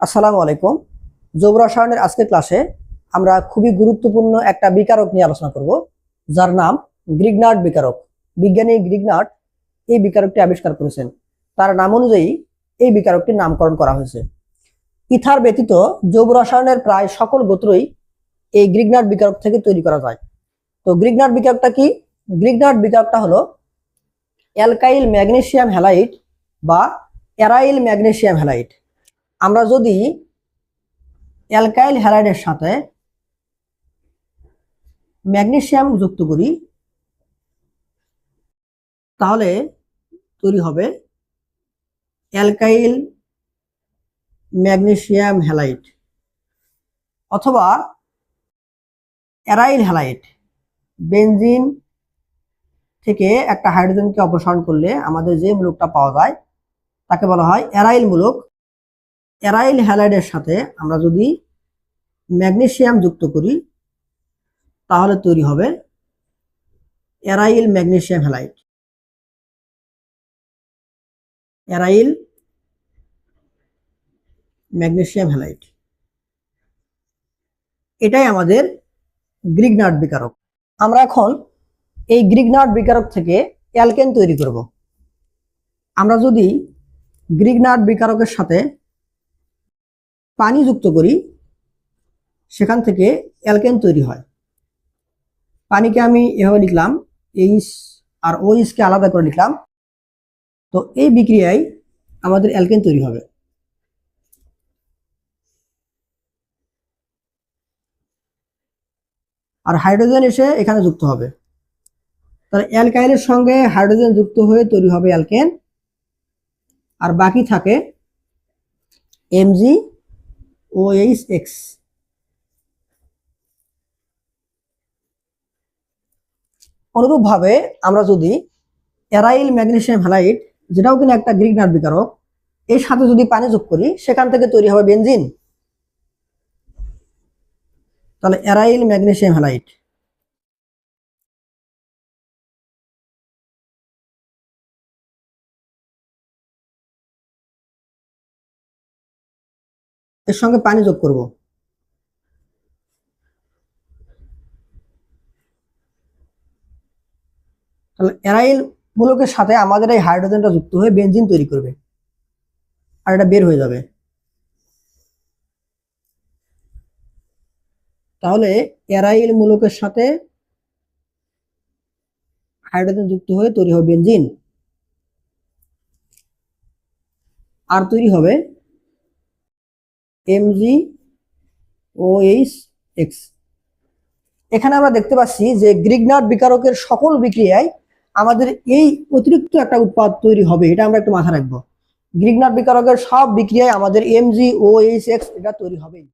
আসসালামু আলাইকুম। জৈব রসায়নের আজকের ক্লাসে আমরা খুবই গুরুত্বপূর্ণ একটা বিকারক নিয়ে আলোচনা করব, যার নাম গ্রিগনার্ড বিকারক। বিজ্ঞানী গ্রিগনার্ড এই বিকারকটি আবিষ্কার করেছেন। তার নাম অনুযায়ী এই বিকারকটির নামকরণ করা হয়েছে। ইথার ব্যতীত জৈব রসায়নের প্রায় সকল গোত্রই এই গ্রিগনার্ড বিকারক থেকে তৈরি করা যায়। তো গ্রিগনার্ড বিকারকটা কি? গ্রিগনার্ড বিকারকটা হলো অ্যালকাইল ম্যাগনেসিয়াম হ্যালাইড বা অ্যারাইল ম্যাগনেসিয়াম হ্যালাইড। আমরা যদি অ্যালকাইল হ্যালাইডের সাথে ম্যাগনেসিয়াম যুক্ত করি তাহলে তৈরি হবে অ্যালকাইল ম্যাগনেসিয়াম হ্যালাইড অথবা অ্যারাইল হ্যালাইড। বেনজিন থেকে একটা হাইড্রোজেনকে অপসারণ করলে আমাদের যে মূলকটা পাওয়া যায় তাকে বলা হয় অ্যারাইল মূলক। অ্যারাইল হ্যালাইডের সাথে আমরা যদি ম্যাগনেসিয়াম যুক্ত করি তাহলে তৈরি হবে aryl magnesium halide. Aryl magnesium halide, এটাই আমাদের গ্রিগনার্ড বিকারক। আমরা এখন এই গ্রিগনার্ড বিকারক থেকে অ্যালকেন তৈরি করব। আমরা যদি গ্রিগনার্ড বিকারকের সাথে পানি যুক্ত করি সেখান থেকে অ্যালকেন তৈরি হয়। পানিকে আমি এভাবে লিখলাম, এইচ আর ওইচকে আলাদা করে লিখলাম। তো এই বিক্রিয়ায় আমাদের অ্যালকেন তৈরি হবে। আর হাইড্রোজেন এসে এখানে যুক্ত হবে। তাহলে অ্যালকাইলের সঙ্গে হাইড্রোজেন যুক্ত হয়ে তৈরি হবে অ্যালকেন, আর বাকি থাকে MgOH। অনুরূপভাবে আমরা যদি অ্যারাইল ম্যাগনেসিয়াম হ্যালাইড, যেটাও কিনা একটা গ্রিগনার্ড বিকারক, এর সাথে যদি পানি যোগ করি সেখান থেকে তৈরি হবে বেনজিন। তাহলে অ্যারাইল ম্যাগনেসিয়াম হ্যালাইড। এর সঙ্গে পানি যোগ করব। তাহলে অ্যারাইল মূলকের সাথে আমাদের এই হাইড্রোজেনটা যুক্ত হয়ে বেনজিন তৈরি করবে, আর এটা বের হয়ে যাবে। তাহলে অ্যারাইল মূলকের সাথে হাইড্রোজেন যুক্ত হয়ে তৈরি হবে বেনজিন, আর তৈরি হবে MgOH। এখানে আমরা দেখতে পাচ্ছি যে গ্রিগনার্ড বিকারকের সকল বিক্রিয়ায় আমাদের এই অতিরিক্ত একটা উৎপাদ তৈরি হবে, এটা আমরা একটু মাথায় রাখবো। গ্রিগনার্ড বিকারকের সব বিক্রিয়ায় আমাদের MgOH এটা তৈরি হবেই।